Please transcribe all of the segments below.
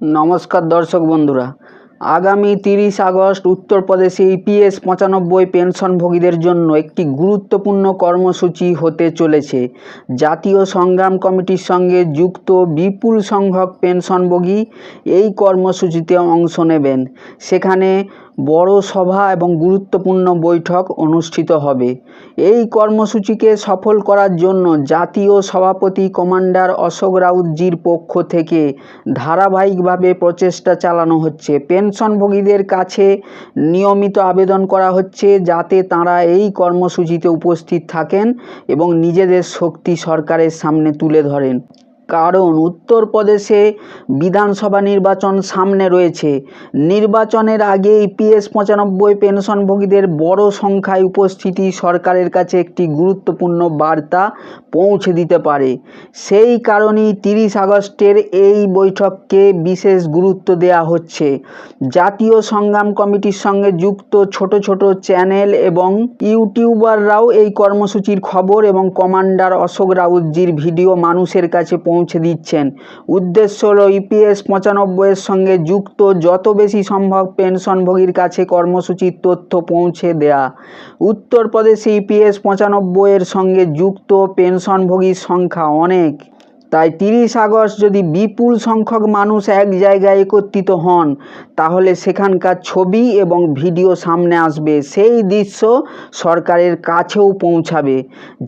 নমস্কার দর্শক বন্ধুরা, আগামী 30 আগস্ট উত্তরপ্রদেশে ইপিএস 95 পেনশনভোগীদের জন্য একটি গুরুত্বপূর্ণ কর্মসূচি হতে চলেছে। জাতীয় সংগ্রাম কমিটির সঙ্গে যুক্ত বিপুল সংখ্যক পেনশনভোগী এই কর্মসূচিতে অংশ নেবেন। সেখানে বড় সভা এবং গুরুত্বপূর্ণ বৈঠক অনুষ্ঠিত হবে। এই কর্মসূচিকে সফল করার জন্য জাতীয় সভাপতি কমান্ডার অশোক রাউতজির পক্ষ থেকে ধারাবাহিকভাবে প্রচেষ্টা চালানো হচ্ছে। পেনশনভোগীদের কাছে নিয়মিত আবেদন করা হচ্ছে যাতে তাঁরা এই কর্মসূচিতে উপস্থিত থাকেন এবং নিজেদের শক্তি সরকারের সামনে তুলে ধরেন। কারণ উত্তরপ্রদেশে বিধানসভা নির্বাচন সামনে রয়েছে। নির্বাচনের আগে ইপিএস 95 পেনশনভোগীদের বড় সংখ্যায় উপস্থিতি সরকারের কাছে একটি গুরুত্বপূর্ণ বার্তা পৌঁছে দিতে পারে। সেই কারণেই 30 আগস্টের এই বৈঠককে বিশেষ গুরুত্ব দেওয়া হচ্ছে। জাতীয় সংগ্রাম কমিটির সঙ্গে যুক্ত ছোট ছোট চ্যানেল এবং ইউটিউবাররাও এই কর্মসূচির খবর এবং কমান্ডার অশোক রাউতজির ভিডিও মানুষের কাছে পৌঁছে দিচ্ছেন। উদ্দেশ্য হল ইপিএস 95 এর সঙ্গে যুক্ত যত বেশি সম্ভব পেনশনভোগীর কাছে কর্মসূচির তথ্য পৌঁছে দেয়া। উত্তরপ্রদেশে ইপিএস 95 এর সঙ্গে যুক্ত পেনশনভোগীর সংখ্যা অনেক। তাই 30 আগস্ট যদি বিপুল সংখ্যক মানুষ এক জায়গায় একত্রিত হন তাহলে সেখানকার ছবি এবং ভিডিও সামনে আসবে, সেই দৃশ্য সরকারের কাছেও পৌঁছাবে।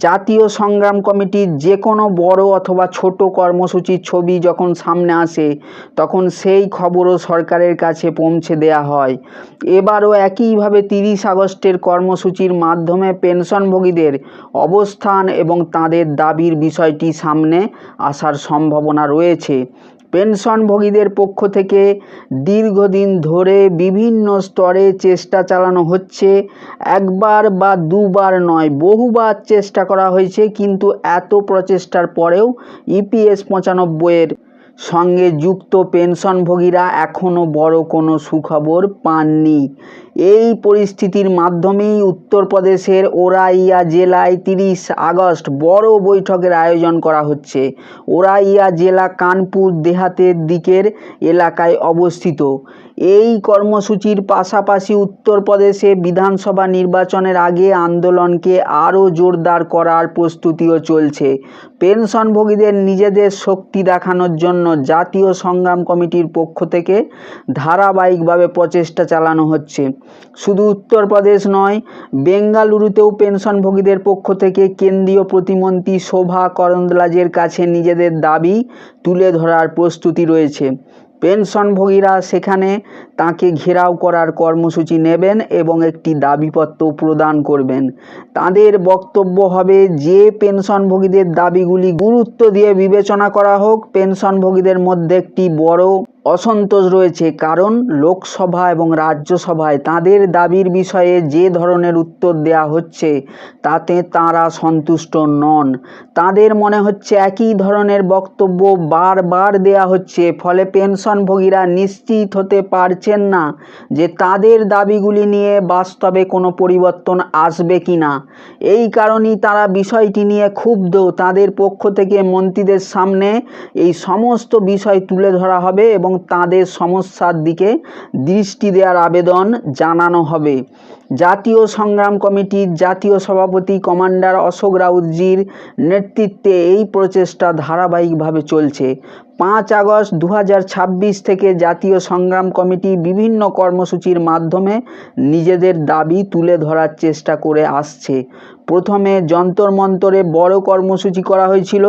জাতীয় সংগ্রাম কমিটির যে কোনো বড় অথবা ছোট কর্মসূচির ছবি যখন সামনে আসে তখন সেই খবরও সরকারের কাছে পৌঁছে দেয়া হয়। এবারও একইভাবে 30 আগস্টের কর্মসূচির মাধ্যমে পেনশনভোগীদের অবস্থান এবং তাদের দাবির বিষয়টি সামনে আসার সম্ভাবনা রয়েছে। পেনশনভোগীদের পক্ষ থেকে দীর্ঘদিন ধরে বিভিন্ন স্তরে চেষ্টা চালানো হচ্ছে। একবার বা দুবার নয়, বহুবার চেষ্টা করা হয়েছে, কিন্তু এত প্রচেষ্টার পরেও ইপিএস 95 এর সঙ্গে যুক্ত পেনশনভোগীরা এখনও বড় কোনো সুখবর পাননি। এই পরিস্থিতির মাধ্যমেই উত্তরপ্রদেশের ওরাইয়া জেলায় 30 আগস্ট বড় বৈঠকের আয়োজন করা হচ্ছে। ওরাইয়া জেলা কানপুর দেহাতের দিকের এলাকায় অবস্থিত। এই কর্মসূচির পাশাপাশি উত্তরপ্রদেশে বিধানসভা নির্বাচনের আগে আন্দোলনকে আরও জোরদার করার প্রস্তুতিও চলছে। পেনশনভোগীদের নিজেদের শক্তি দেখানোর জন্য জাতীয় সংগ্রাম কমিটির পক্ষ থেকে ধারাবাহিকভাবে প্রচেষ্টা চালানো হচ্ছে। শুধু উত্তরপ্রদেশ নয়, বেঙ্গালুরুতেও পেনশনভোগীদের পক্ষ থেকে কেন্দ্রীয় প্রতিমন্ত্রী শোভা করন্দলাজের কাছে নিজেদের দাবি তুলে ধরার প্রস্তুতি রয়েছে। পেনশনভোগীরা সেখানে তাকে ঘেরাও করার কর্মসূচি নেবেন এবং একটি দাবিপত্র প্রদান করবেন। তাদের বক্তব্য হবে যে পেনশনভোগীদের দাবিগুলি গুরুত্ব দিয়ে বিবেচনা করা হোক। পেনশনভোগীদের মধ্যে একটি বড় অসন্তোষ রয়েছে, কারণ লোকসভা এবং রাজ্যসভায় তাদের দাবির বিষয়ে যে ধরনের উত্তর দেওয়া হচ্ছে তাতে তাঁরা সন্তুষ্ট নন। তাদের মনে হচ্ছে একই ধরনের বক্তব্য বারবার দেওয়া হচ্ছে, ফলে পেনশনভোগীরা নিশ্চিত হতে পারছেন না যে তাদের দাবিগুলি নিয়ে বাস্তবে কোনো পরিবর্তন আসবে কিনা। এই কারণেই তারা বিষয়টি নিয়ে ক্ষুব্ধ। তাদের পক্ষ থেকে মন্ত্রীদের সামনে এই সমস্ত বিষয় তুলে ধরা হবে এবং তাদের সমস্যার দিকে দৃষ্টি দেওয়ার আবেদন জানানো হবে। জাতীয় সংগ্রাম কমিটির জাতীয় সভাপতি কমান্ডার অশোক রাউতজির নেতৃত্বে এই প্রচেষ্টা ধারাবাহিকভাবে চলছে। 5 আগস্ট 2026 থেকে জাতীয় সংগ্রাম কমিটি বিভিন্ন কর্মসূচির মাধ্যমে নিজেদের দাবি তুলে ধরার চেষ্টা করে আসছে। প্রথমে যন্তর মন্তরে বড় কর্মসূচি করা হয়েছিল,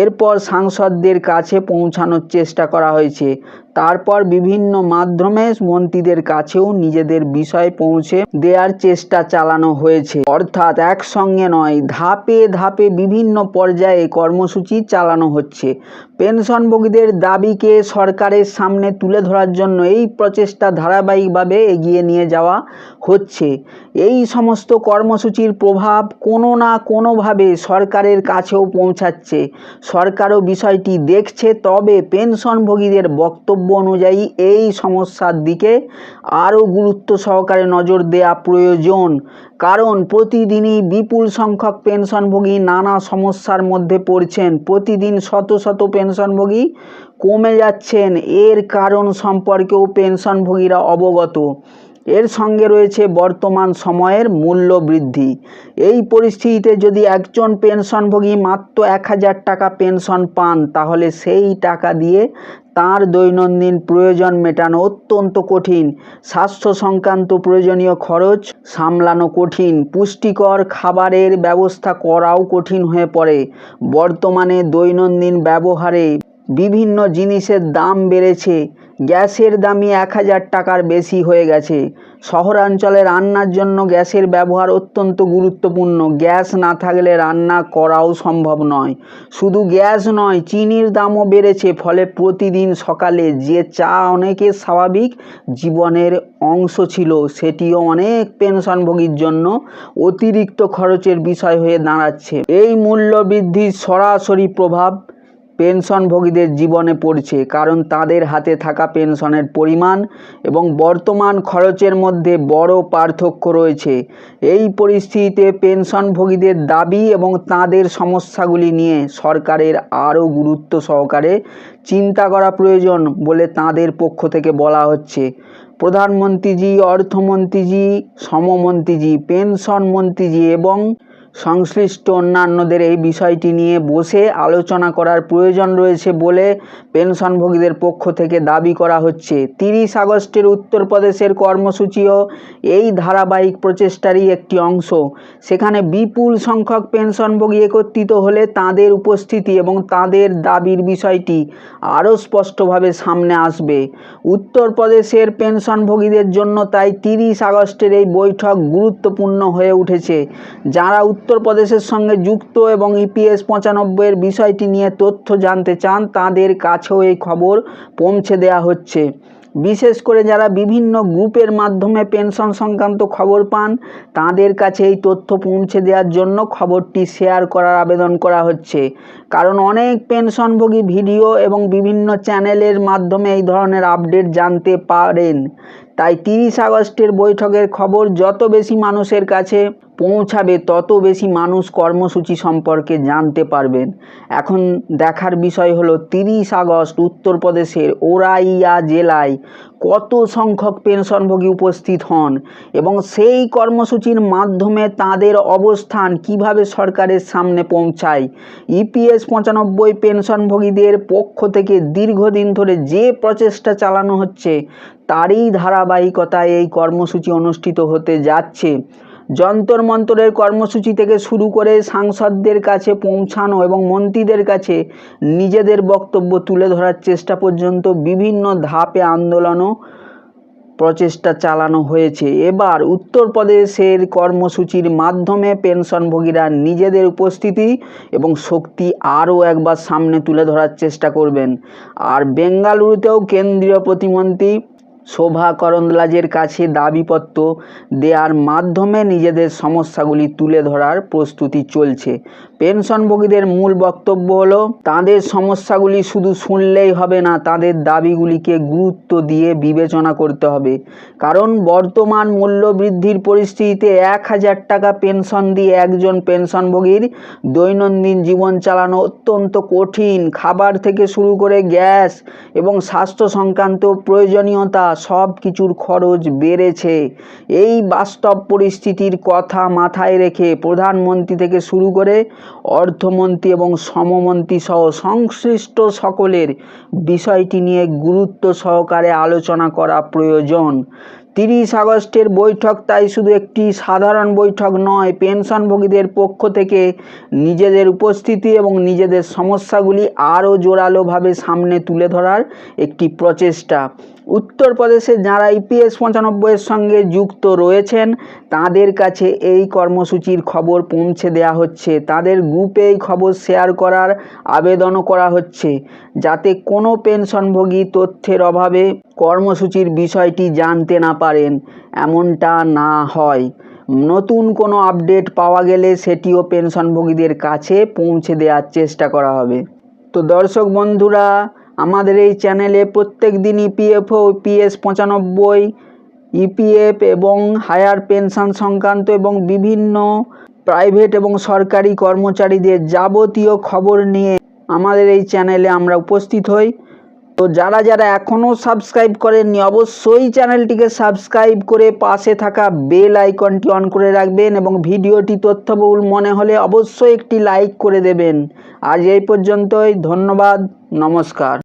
এরপর সাংসদদের কাছে পৌঁছানোর চেষ্টা করা হয়েছে, তারপর বিভিন্ন মাধ্যমে মন্ত্রীদের কাছেও নিজেদের বিষয় পৌঁছে দেওয়ার চেষ্টা চালানো হয়েছে। অর্থাৎ একসঙ্গে নয়, ধাপে ধাপে বিভিন্ন পর্যায়ে কর্মসূচি চালানো হচ্ছে। পেনশনভোগীদের দাবিকে সরকারের সামনে তুলে ধরার জন্য এই প্রচেষ্টা ধারাবাহিকভাবে এগিয়ে নিয়ে যাওয়া হচ্ছে। এই সমস্ত কর্মসূচির প্রভাব কোনো না কোনোভাবে সরকারের কাছেও পৌঁছাচ্ছে। সরকারও বিষয়টি দেখছে, তবে পেনশনভোগীদের বক্তব্য অনুযায়ী এই সমস্যার দিকে আরও গুরুত্ব সহকারে নজর দেওয়া প্রয়োজন। কারণ প্রতিদিনই বিপুল সংখ্যক পেনশনভোগী নানা সমস্যার মধ্যে পড়ছেন। প্রতিদিন শত শত পেনশনভোগী কমে যাচ্ছেন, এর কারণ সম্পর্কেও পেনশনভোগীরা অবগত। এর সঙ্গে রয়েছে বর্তমান সময়ের মূল্য বৃদ্ধি। এই পরিস্থিতিতে যদি একজন পেনশনভোগী মাত্র 1000 টাকা পেনশন পান, তাহলে সেই টাকা দিয়ে তার দৈনন্দিন প্রয়োজন মেটানো অত্যন্ত কঠিন। স্বাস্থ্য সংক্রান্ত প্রয়োজনীয় খরচ সামলানো কঠিন, পুষ্টিকর খাবারের ব্যবস্থা করাও কঠিন হয়ে পড়ে। বর্তমানে দৈনন্দিন ব্যবহারে বিভিন্ন জিনিসের দাম বেড়েছে। গ্যাসের দামই 1000 টাকার বেশি হয়ে গেছে। শহরাঞ্চলে রান্নার জন্য গ্যাসের ব্যবহার অত্যন্ত গুরুত্বপূর্ণ। গ্যাস না থাকলে রান্না করাও সম্ভব নয়। শুধু গ্যাস নয়, চিনির দামও বেড়েছে। ফলে প্রতিদিন সকালে যে চা অনেকের স্বাভাবিক জীবনের অংশ ছিল, সেটিও অনেক পেনশনভোগীর জন্য অতিরিক্ত খরচের বিষয় হয়ে দাঁড়াচ্ছে। এই মূল্য বৃদ্ধির সরাসরি প্রভাব পেনশনভোগীদের জীবনে পড়ছে, কারণ তাদের হাতে থাকা পেনশনের পরিমাণ এবং বর্তমান খরচের মধ্যে বড় পার্থক্য রয়েছে। এই পরিস্থিতিতে পেনশনভোগীদের দাবি এবং তাদের সমস্যাগুলি নিয়ে সরকারের আরও গুরুত্ব সহকারে চিন্তা করা প্রয়োজন বলে তাদের পক্ষ থেকে বলা হচ্ছে। প্রধানমন্ত্রীজি, অর্থমন্ত্রীজি, শ্রমমন্ত্রীজি, পেনশন মন্ত্রীজি এবং সংশ্লিষ্ট অন্যান্যদের এই বিষয়টি নিয়ে বসে আলোচনা করার প্রয়োজন রয়েছে বলে পেনশনভোগীদের পক্ষ থেকে দাবি করা হচ্ছে। 30 আগস্টের উত্তরপ্রদেশের কর্মসূচিও এই ধারাবাহিক প্রচেষ্টারই একটি অংশ। সেখানে বিপুল সংখ্যক পেনশনভোগী একত্রিত হলে তাদের উপস্থিতি এবং তাদের দাবির বিষয়টি আরও স্পষ্টভাবে সামনে আসবে। উত্তরপ্রদেশের পেনশনভোগীদের জন্য তাই 30 আগস্টের এই বৈঠক গুরুত্বপূর্ণ হয়ে উঠেছে। যারা উত্তরপ্রদেশের সঙ্গে যুক্ত এবং ইপিএস 95-এর বিষয়টি নিয়ে তথ্য জানতে চান, তাদের কাছেও এই খবর পৌঁছে দেওয়া হচ্ছে। বিশেষ করে যারা বিভিন্ন গ্রুপের মাধ্যমে পেনশন সংক্রান্ত খবর পান, তাদের কাছে এই তথ্য পৌঁছে দেওয়ার জন্য খবরটি শেয়ার করার আবেদন করা হচ্ছে। কারণ অনেক পেনশনভোগী ভিডিও এবং বিভিন্ন চ্যানেলের মাধ্যমে এই ধরনের আপডেট জানতে পারেন। তাই 30 আগস্টের বৈঠকের খবর যত বেশি মানুষের কাছে পৌঁছাবে, তত বেশি মানুষ কর্মসূচি সম্পর্কে জানতে পারবেন। এখন দেখার বিষয় হলো 30 আগস্ট উত্তরপ্রদেশের ওরাইয়া জেলায় কত সংখ্যক পেনশনভোগী উপস্থিত হন এবং সেই কর্মসূচির মাধ্যমে তাদের অবস্থান কিভাবে সরকারের সামনে পৌঁছায়। ইপিএস 95 পেনশনভোগীদের পক্ষ থেকে দীর্ঘদিন ধরে যে প্রচেষ্টা চালানো হচ্ছে, তারই ধারাবাহিকতায় এই কর্মসূচি অনুষ্ঠিত হতে যাচ্ছে। যন্তর মন্তরের কর্মসূচি থেকে শুরু করে সাংসদদের কাছে পৌঁছানো এবং মন্ত্রীদের কাছে নিজেদের বক্তব্য তুলে ধরার চেষ্টা পর্যন্ত বিভিন্ন ধাপে আন্দোলনও প্রচেষ্টা চালানো হয়েছে। এবার উত্তরপ্রদেশের কর্মসূচির মাধ্যমে পেনশনভোগীরা নিজেদের উপস্থিতি এবং শক্তি আরও একবার সামনে তুলে ধরার চেষ্টা করবেন। আর বেঙ্গালুরুতেও কেন্দ্রীয় প্রতিমন্ত্রী শোভা করন্দলাজের কাছে দাবিপত্র দেওয়ার মাধ্যমে নিজেদের সমস্যাগুলি তুলে ধরার প্রস্তুতি চলছে। পেনশনভোগীদের মূল বক্তব্য হলো, তাদের সমস্যাগুলি শুধু শুনলেই হবে না, তাদের দাবিগুলিকে গুরুত্ব দিয়ে বিবেচনা করতে হবে। কারণ বর্তমান মূল্য বৃদ্ধির পরিস্থিতিতে 1000 টাকা পেনশন দিয়ে একজন পেনশনভোগীর দৈনন্দিন জীবন চালানো অত্যন্ত কঠিন। খাবার থেকে শুরু করে গ্যাস এবং স্বাস্থ্য সংক্রান্ত প্রয়োজনীয়তা সব কিছুর খরচ বেড়েছে। এই বাস্তব পরিস্থিতির কথা মাথায় রেখে প্রধানমন্ত্রী থেকে শুরু করে অর্থমন্ত্রী এবং শ্রমমন্ত্রী সহ সংশ্লিষ্ট সকলের বিষয়টি নিয়ে গুরুত্ব সহকারে আলোচনা করা প্রয়োজন। 30 আগস্টের বৈঠক তাই শুধু একটি সাধারণ বৈঠক নয়, পেনশনভোগীদের পক্ষ থেকে নিজেদের উপস্থিতি এবং নিজেদের সমস্যাগুলি আরও জোরালোভাবে সামনে তুলে ধরার একটি প্রচেষ্টা। উত্তরপ্রদেশে যারা ইপিএস 95-এর সঙ্গে যুক্ত রয়েছেন, তাদের কাছে এই কর্মসূচির খবর পৌঁছে দেওয়া হচ্ছে। তাদের গ্রুপে এই খবর শেয়ার করার আবেদনও করা হচ্ছে, যাতে কোনো পেনশনভোগী তথ্যের অভাবে কর্মসূচির বিষয়টি জানতে না পারেন, এমনটা না হয়। নতুন কোনো আপডেট পাওয়া গেলে সেটিও পেনশনভোগীদের কাছে পৌঁছে দেওয়ার চেষ্টা করা হবে। তো দর্শক বন্ধুরা, আমাদের এই চ্যানেলে প্রত্যেক দিন ইপিএফও, ইপিএস 95, ইপিএফ এবং হায়ার পেনশন সংক্রান্ত এবং বিভিন্ন প্রাইভেট এবং সরকারি কর্মচারীদের যাবতীয় খবর নিয়ে আমাদের এই চ্যানেলে আমরা উপস্থিত হই। তো যারা যারা এখনও সাবস্ক্রাইব করেননি অবশ্যই চ্যানেলটিকে সাবস্ক্রাইব করে পাশে থাকা বেল আইকনটি অন করে রাখবেন এবং ভিডিওটি তথ্যবহুল মনে হলে অবশ্যই একটি লাইক করে দেবেন। আজ এই পর্যন্তই, ধন্যবাদ, নমস্কার।